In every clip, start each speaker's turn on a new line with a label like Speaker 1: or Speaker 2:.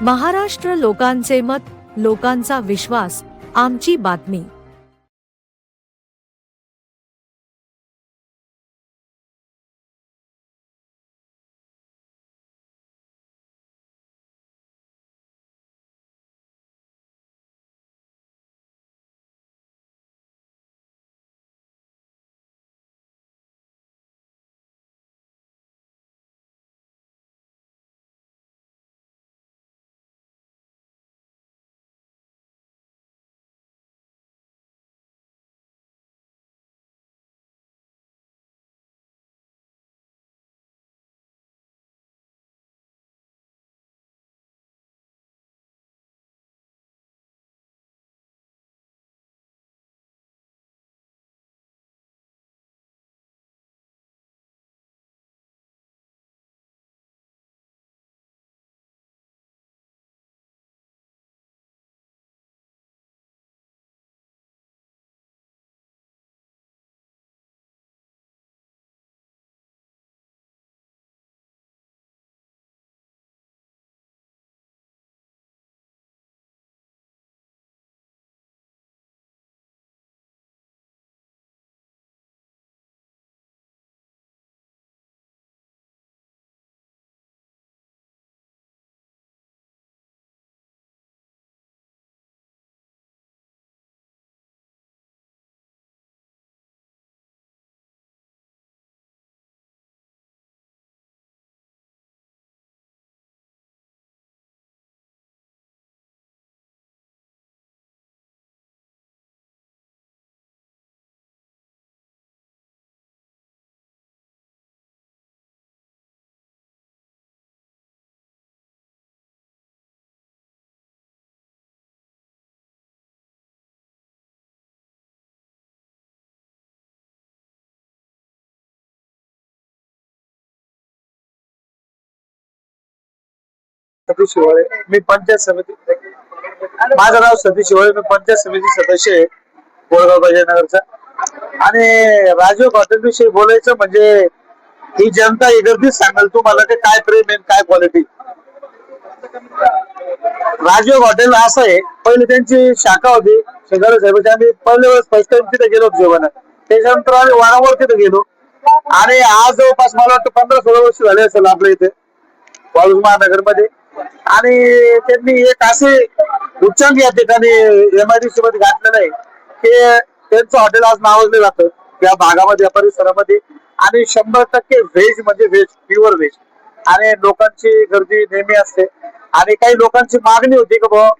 Speaker 1: महाराष्ट्र लोकांचे मत, लोकांचा विश्वास, आमची बातमी।
Speaker 2: सतीश शिवाळे, मी पंचायत समिती, माझं नाव सतीश शिवाळे, मी पंचायत समिती सदस्य आहे कोळगाव बाजारनगरचा। आणि राजीव हॉटेल विषयी बोलायचं म्हणजे ही जनता एगर्दीच सांगेल तुम्हाला ते काय प्रेम आहे काय क्वालिटी। राजीव हॉटेल असं आहे, पहिले त्यांची शाखा होती शेजारी साहेबांची, आम्ही पहिल्या वेळेस फर्स्ट टाइम तिथे गेलो जेवण, त्याच्यानंतर आम्ही वारंवार तिथे गेलो। आणि आज जवळपास मला वाटतं 15-16 वर्ष झाले असेल आपल्या इथे वाळूज महानगर मध्ये। आणि त्यांनी एक असे उच्चांक या ठिकाणी MIDC मध्ये घातलेलं आहे की त्यांचं हॉटेल आज नावाजलं जातं या भागामध्ये, या परिसरामध्ये। आणि 100% व्हेज म्हणजे व्हेज, प्युअर व्हेज। आणि लोकांची गर्दी नेहमी असते। आणि काही लोकांची मागणी होती की भाऊ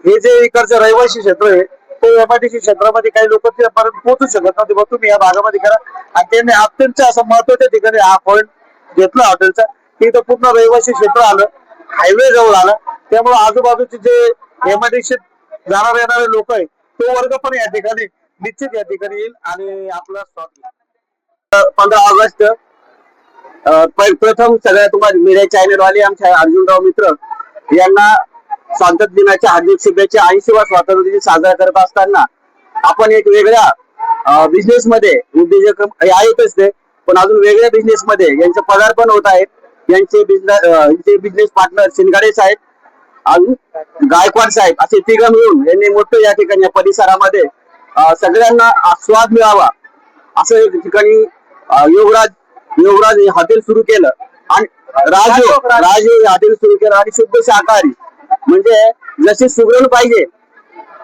Speaker 2: हे जे इकडचं रहिवासी क्षेत्र आहे ते MIDC क्षेत्रामध्ये काही लोक तिथपर्यंत पोहोचू शकत नव्हते, भाऊ तुम्ही या भागामध्ये करा। आणि त्यांनी अत्यंत असं महत्वाच्या ठिकाणी हा पॉईंट घेतला हॉटेलचा, की इथं पूर्ण रहिवासी क्षेत्र आलं, हायवे जवळ आला, त्यामुळे आजूबाजूचे जे MIDC जाणारे येणारे लोक आहे तो वर्ग पण या ठिकाणी निश्चित या ठिकाणी येईल आणि आपला स्वागत। 15 ऑगस्ट प्रथम सगळ्या तुम्हाला मीडिया चॅनल वाले आमच्या अर्जुनराव मित्र यांना स्वातंत्र्य दिनाच्या हार्दिक शुभेच्छा। 80वा स्वातंत्र्य दिन साजरा करत असताना आपण एक वेगळ्या बिझनेस मध्ये उद्योजक आहेतच ते, पण अजून वेगळ्या बिझनेस मध्ये यांचं पदार्पण होत आहे। यांचे बिझनेस पार्टनर शिंगाडे साहेब, अजून गायकवाड साहेब असे तिघ मिळून यांनी मोठं या ठिकाणी परिसरामध्ये सगळ्यांना स्वाद मिळावा असं एक ठिकाणी योगराज हॉटेल सुरू केलं। आणि राजू हॉटेल सुरू केलं। आणि शुद्ध शाकाहारी म्हणजे जसे सुगरण पाहिजे,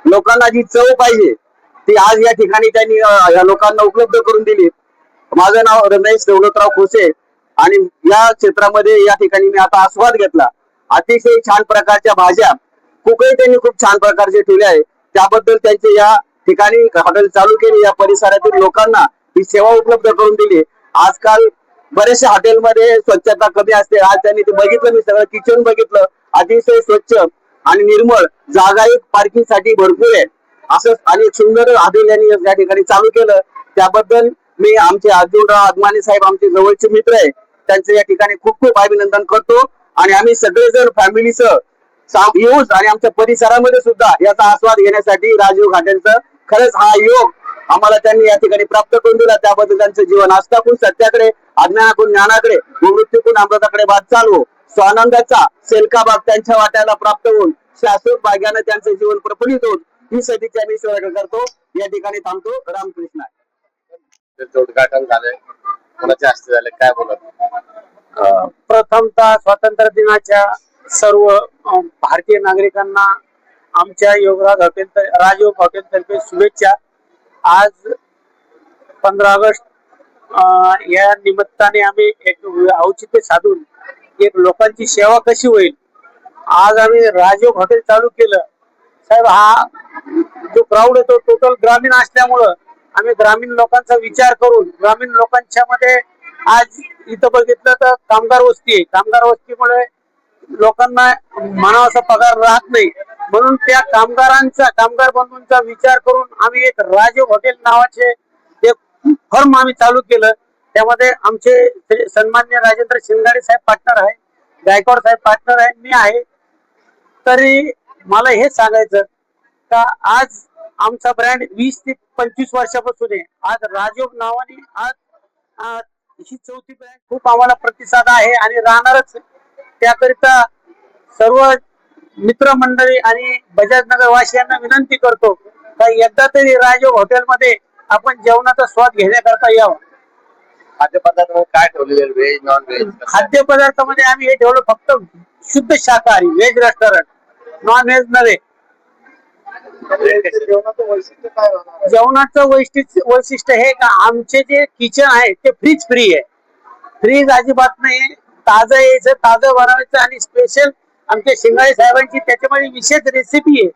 Speaker 2: लोकांना जी चव पाहिजे ती आज या ठिकाणी त्यांनी या लोकांना उपलब्ध करून दिली। माझं नाव रमेश दौलतराव खोसे आणि या क्षेत्रामध्ये या ठिकाणी मी आता आस्वाद घेतला। अतिशय छान प्रकारच्या भाज्या कुकही त्यांनी खूप छान प्रकारचे ठेवले आहे, त्याबद्दल त्यांचे या ठिकाणी हॉटेल चालू केले, या परिसरातील लोकांना ही सेवा उपलब्ध करून दिली। आजकाल बरेचशा हॉटेलमध्ये स्वच्छता कमी असते, आज त्यांनी ते बघितलं, मी सगळं किचन बघितलं, अतिशय स्वच्छ आणि निर्मळ, जागाही पार्किंग साठी भरपूर आहे असं आणि सुंदर हॉटेल यांनी या ठिकाणी चालू केलं। त्याबद्दल मी आमचे अर्जुनराव अदमानी साहेब आमचे जवळचे मित्र आहे त्यांचे या ठिकाणी खूप खूप अभिनंदन करतो। आणि आम्ही सगळेजण फॅमिलीसह येऊन आणि आमच्या परिसरामध्ये सुद्धा याचा आस्वाद घेण्यासाठी राजीव हॉटेलचं खरंच हा योग आम्हाला त्यांनी या ठिकाणी प्राप्त करून दिला। त्याबद्दल त्यांचं जीवन आस्थापून सत्याकडे, अज्ञानातून ज्ञानाकडे, मृत्यूतून अमृताकडे वाटचाल हो। स्वानंदाचा सेल्का बाग त्यांच्या वाट्याला प्राप्त होऊन शाश्वत भाग्यानं त्यांचं जीवन प्रफुल्लित होऊन ही सदिच्छा मी स्वर्ग करतो. या ठिकाणी थांबतो. रामकृष्ण.
Speaker 3: उद्घाटन झालंय, कोणाच्या हस्ते झाले, काय बोलत?
Speaker 4: प्रथमतः स्वातंत्र्य दिनाच्या सर्व भारतीय नागरिकांना आमच्या योगराज हॉटेल राजयोग हॉटेल तर्फे शुभेच्छा. आज 15 ऑगस्ट या निमित्ताने आम्ही एक औचित्य साधून एक लोकांची सेवा कशी होईल, आज आम्ही राजयोग हॉटेल चालू केलं. साहेब, हा जो क्राऊड आहे तो टोटल ग्रामीण असल्यामुळं आम्ही ग्रामीण लोकांचा विचार करून ग्रामीण लोकांच्या मध्ये आज इथं बघितलं तर कामगार वस्ती आहे. कामगार वस्तीमुळे लोकांना म्हणावासा पगार राहत नाही, म्हणून त्या कामगार बंधूंचा विचार करून आम्ही एक राजयोग हॉटेल नावाचे एक फर्म आम्ही चालू केलं. त्यामध्ये आमचे सन्मान्य राजेंद्र शिंगाडे साहेब पार्टनर आहे, गायकवाड साहेब पार्टनर आहे, मी आहे. तरी मला हे सांगायचं का आज आमचा ब्रँड 20 ते 25 वर्षापासून आहे. आज राजयोग नावाने आज ही 4थी ब्रँड खूप आम्हाला प्रतिसाद आहे आणि राहणारच. त्याकरिता सर्व मित्रमंडळी आणि बजाजनगर वासियांना विनंती करतो का एकदा तरी राजयोग हॉटेलमध्ये आपण जेवणाचा स्वाद घेण्याकरता यावं.
Speaker 3: खाद्यपदार्थ काय ठेवलेले, व्हेज नॉन व्हेज?
Speaker 4: खाद्यपदार्थामध्ये आम्ही हे ठेवलं फक्त शुद्ध शाकाहारी, व्हेज रेस्टॉरंट, नॉन व्हेज नव्हे. जेवणाचं वैशिष्ट्य हे का आमचे जे किचन आहे ते फ्रीज फ्री आहे. फ्रीज अजिबात नाही, ताजं यायचं, ताजं बनवायचं. आणि स्पेशल आमच्या शिंगाळे साहेबांची त्याच्यामध्ये विशेष रेसिपी आहे.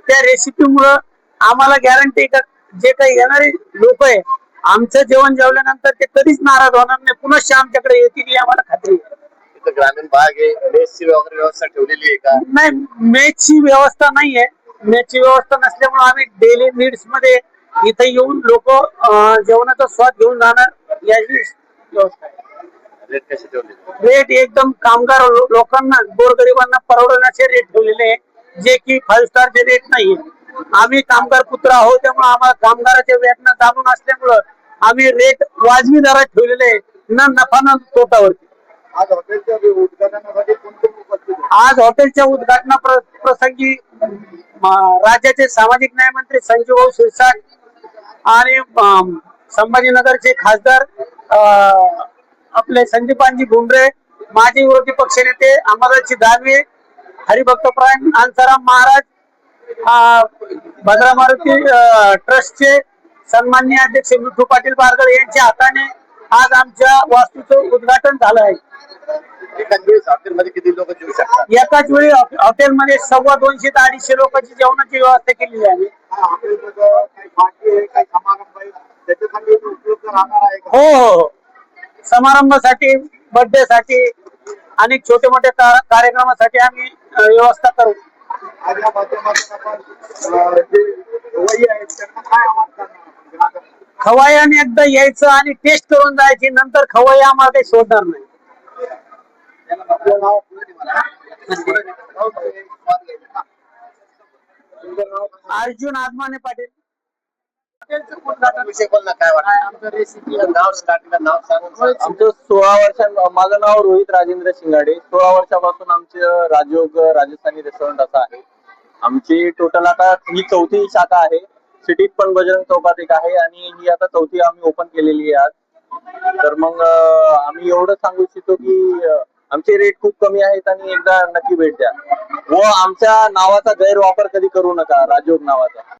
Speaker 4: त्या रेसिपीमुळं आम्हाला गॅरंटी का जे काही येणारे लोक आहे आमचं जेवण जेवल्यानंतर ते कधीच नाराज होणार नाही, पुनश्च आमच्याकडे येतील याला खात्री आहे.
Speaker 3: इथं ग्रामीण भाग आहे, मेसची वगैरे व्यवस्था ठेवलेली आहे का?
Speaker 4: नाही, मेसची व्यवस्था नाहीये. मेसची व्यवस्था नसल्यामुळे आम्ही डेली नीड्स मध्ये इथे येऊन लोक जेवणाचा स्वाद घेऊन जाणार याची व्यवस्था आहे.
Speaker 3: रेट कसे ठेवले?
Speaker 4: रेट एकदम कामगार लोकांना, गोरगरिबांना परवडण्याचे रेट ठेवलेले आहे, जे की 5 स्टारचे रेट नाहीये. आम्ही कामगार पुत्र आहोत, त्यामुळे आम्हाला कामगाराच्या वेतन जाणून असल्यामुळं आम्ही रेट वाजवी दरात ठेवलेले आहे, न नफा न तोटावरती. आज हॉटेलच्या उद्घाटना प्रसंगी राज्याचे सामाजिक न्याय मंत्री संजय भाऊ शिरसाट आणि संभाजीनगरचे खासदार आपले संदीपानजी भुमरे, माजी विरोधी पक्षनेते अमरजी दानवे, हरिभक्तपरायण आंसाराम महाराज, भद्रा मारुती ट्रस्टचे सन्माननीय अध्यक्ष मिठू पाटील बारगळ यांच्या हाताने आज आमच्या वास्तूचं उद्घाटन झालं आहे.
Speaker 3: एकाच वेळी हॉटेलमध्ये किती लोक जेवू शकतात?
Speaker 4: एकाच वेळी हॉटेलमध्ये 250 ते 250 लोकांची जेवणाची व्यवस्था केलेली आहे. हो, समारंभासाठी, बर्थडे साठी आणि छोटे मोठे कार्यक्रमासाठी आम्ही व्यवस्था करू. खवय्याने एकदा यायचं आणि टेस्ट करून जायची, नंतर खवय्या आम्हाला काही शोधणार नाही. अर्जुन आदमाने पाटील.
Speaker 3: विषय बोल ना, काय वाटतं?
Speaker 4: आमचं रेसिपी
Speaker 3: नाव स्टार्टिंगला नाव सांगून.
Speaker 2: आमचं 16 वर्षां माझं नाव रोहित राजेंद्र शिंगाडे. 16 वर्षापासून आमचं राजयोग राजस्थानी रेस्टॉरंट असं आहे. आमची टोटल आता ही 4थी शाखा आहे. सिटीत पण बजरंग चौकात एक आहे आणि ही आता 4थी आम्ही ओपन केलेली आहे आज. तर मग आम्ही एवढं सांगू इच्छितो की आमचे रेट खूप कमी आहेत आणि एकदा नक्की भेट द्या व आमच्या नावाचा गैरवापर कधी करू नका, राजयोग नावाचा.